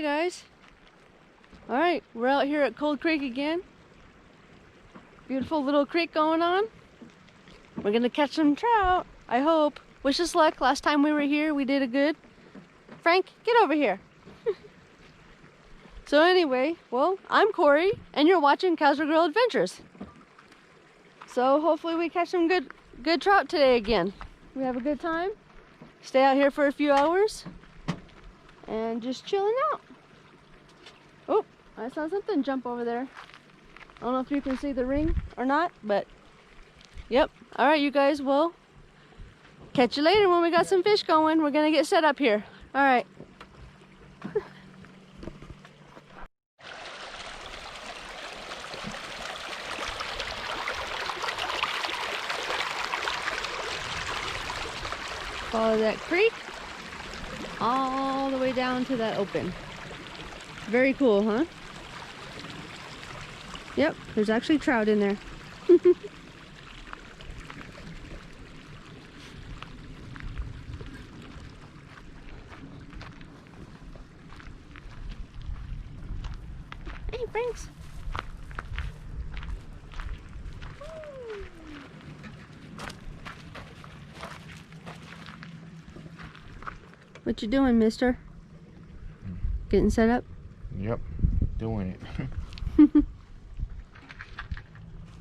Hey guys. All right, we're out here at Cold Creek again. Beautiful little creek going on. We're gonna catch some trout, I hope. Wish us luck. Last time we were here, we did a good. Frank, get over here. So anyway, well, I'm Corey, and you're watching Casual Girl Adventures. So hopefully we catch some good trout today again. We have a good time. Stay out here for a few hours and just chilling out. Oh, I saw something jump over there. I don't know if you can see the ring or not, but yep. All right, you guys, well, catch you later when we got some fish going. We're gonna get set up here. All right. Follow that creek all the way down to that open. Very cool, huh? Yep, there's actually trout in there. Hey, Franks. What you doing, mister? Getting set up? Yep, doing it.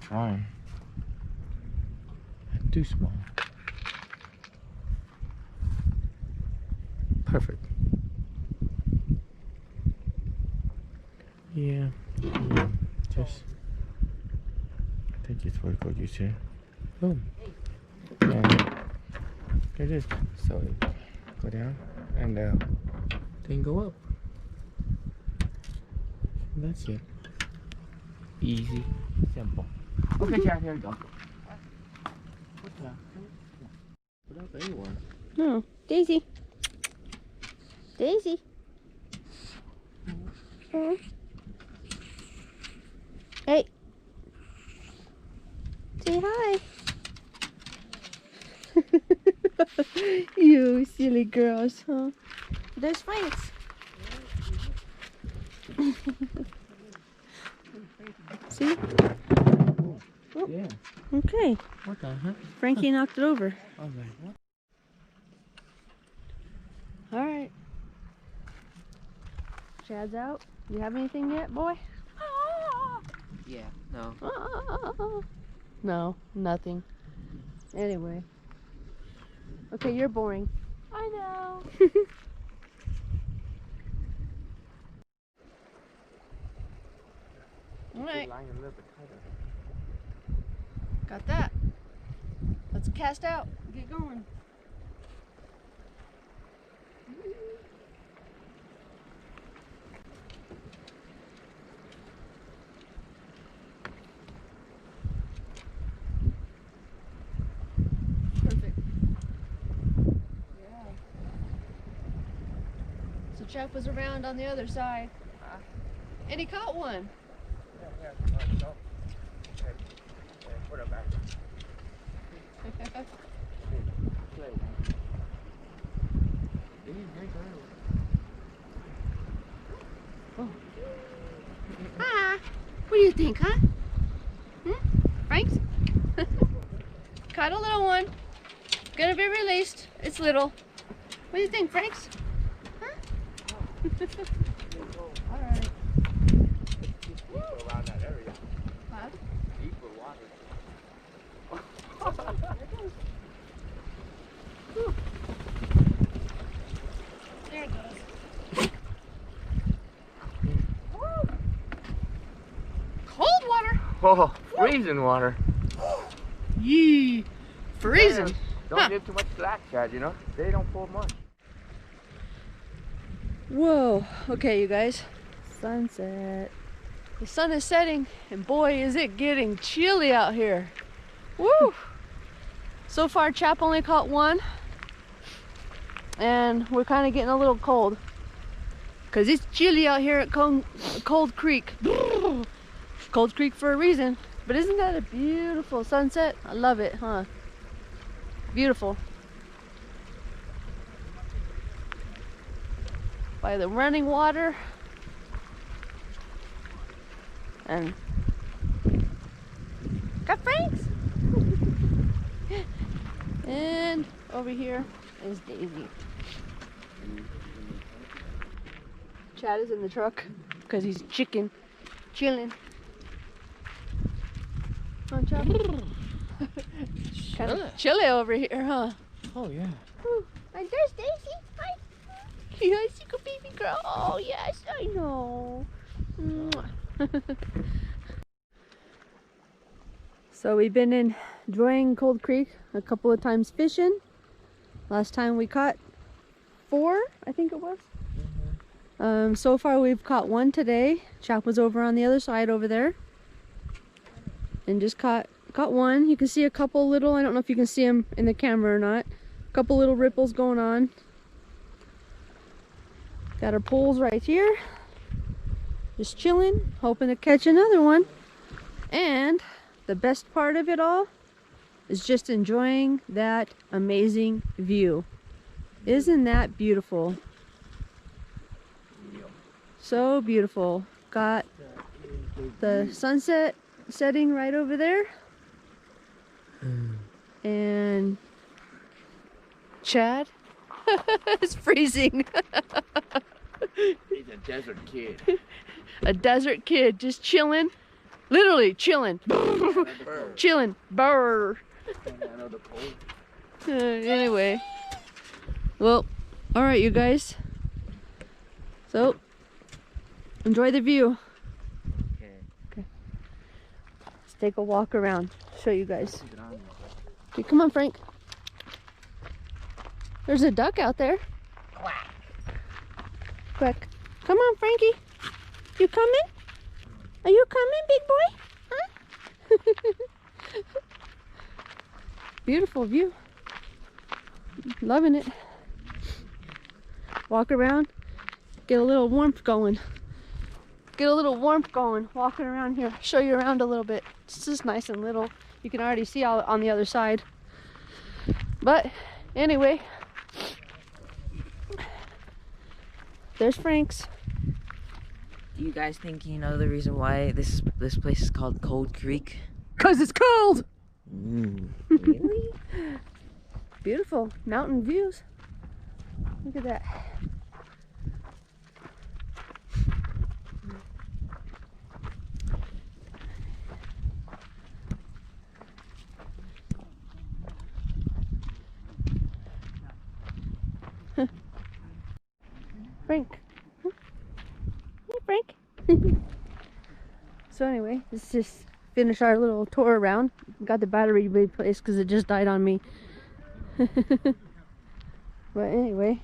Trying. Too small. Perfect. Yeah. Just. I think it's what you said. Boom. Yeah. There it is. So go down and then go up. That's it. Easy, simple. Okay, Chad, here we go. What the? Put up anywhere. No, Daisy. Daisy. Hey. Say hi. You silly girls, huh? There's Franks. See? Oh, yeah. Okay. What the heck? Frankie knocked it over. I was like, what? All right. Chad's out. You have anything yet, boy? Yeah, no. No, nothing. Anyway. Okay, you're boring. I know. All right. Line a little bit tighter. Got that. Let's cast out. Get going. Perfect. Yeah. So Chuck was around on the other side. And he caught one. Yeah. No. Okay. Put it back. Oh. Ah, what do you think, huh? Franks? Caught a little one. Gonna be released. It's little. What do you think, Franks? Huh? All right. Around that area. Huh? Deep for water. There it goes. Cold water. Oh, freezing water. Yee, freezing. Don't give too much slack, Chad, you know? They don't pull much. Whoa. Okay, you guys. Sunset. The sun is setting, and boy, is it getting chilly out here. Woo! So far, Chap only caught one, and we're kind of getting a little cold because it's chilly out here at Cold Creek. Cold Creek for a reason. But isn't that a beautiful sunset? I love it, huh? Beautiful. by the running water. And got Franks! And over here is Daisy. Chad is in the truck because he's chilling. On Chad? Kind of chilly over here, huh? Oh yeah. Ooh, and there's Daisy. Hi. Yes, you good baby girl. Oh yes, I know. So we've been enjoying Cold Creek a couple of times fishing. Last time we caught 4, I think it was. So far we've caught 1 today. Chap was over on the other side over there. And just caught 1. You can see a couple little, I don't know if you can see them in the camera or not. A couple little ripples going on. Got our poles right here. Just chilling, hoping to catch another one. And the best part of it all is just enjoying that amazing view. Isn't that beautiful? So beautiful. Got the sunset setting right over there. And Chad is freezing. He's a desert kid. A desert kid just chilling. Literally chilling. Chilling. Burr. Anyway. Well, alright you guys. So, enjoy the view. Okay. Let's take a walk around. Show you guys. Okay, come on, Frank. There's a duck out there. Quick. Come on, Frankie. You coming? Are you coming, big boy? Huh? Beautiful view. Loving it. Walk around. Get a little warmth going. Walking around here. Show you around a little bit. It's just nice and little. You can already see all on the other side. But anyway, there's Frank's. Do you guys think you know the reason why this place is called Cold Creek? 'Cause it's cold. Really? Beautiful mountain views. Look at that. Frank. Hey, Frank. So anyway, let's just finish our little tour around. Got the battery replaced because it just died on me. But anyway.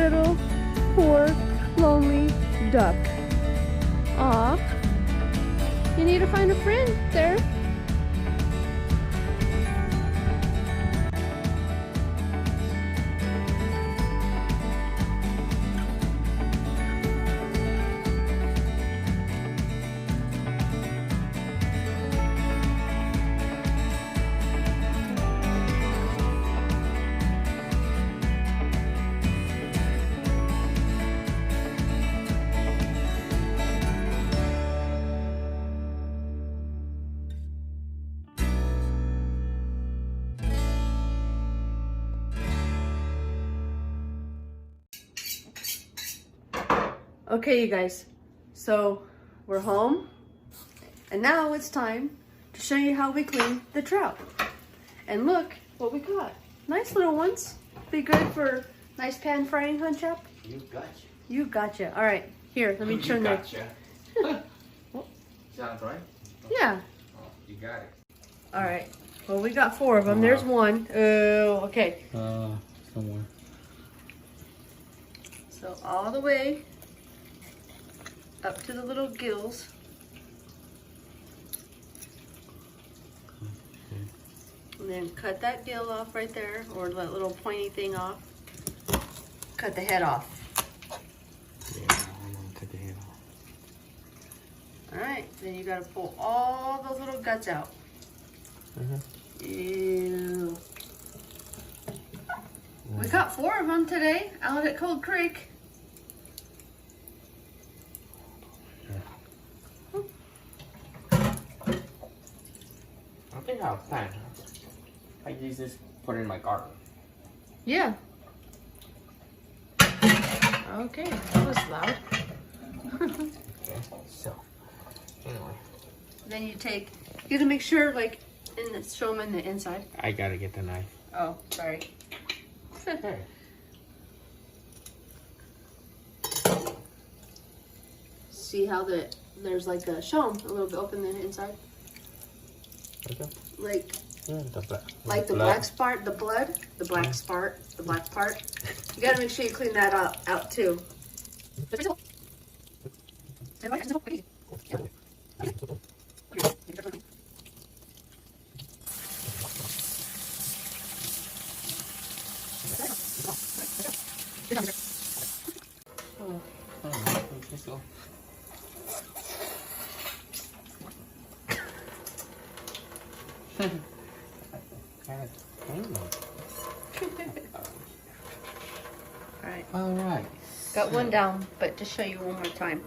little poor lonely duck. Aw, you need to find a friend there. Okay, you guys, so we're home, and now it's time to show you how we clean the trout. And look what we got. Nice little ones. Be good for nice pan frying, huh, Chap? You gotcha. You gotcha. All right, here, let me turn that. Sounds right? Yeah. Oh, you got it. All right. Well, we got 4 of them. There's one. Oh, okay. Somewhere. So all the way up to the little gills. And then cut that gill off right there, or that little pointy thing off. Cut the head off. Yeah, I'm gonna cut the head off. All right, then you gotta pull all those little guts out. Ew. We caught 4 of them today out at Cold Creek. I think I'll plan. I use this, put it in my garden. Yeah. Okay, that was loud. Okay, so, anyway. Then you gotta make sure, like, show them in the inside. I gotta get the knife. Oh, sorry. Hey. See how there's like show them a little bit open the inside. Okay. Like, Yeah, the black. like the black part, the blood, the black part, the black part. You gotta make sure you clean that out too. Let's go. Alright. All right. Got one down, but just show you one more time.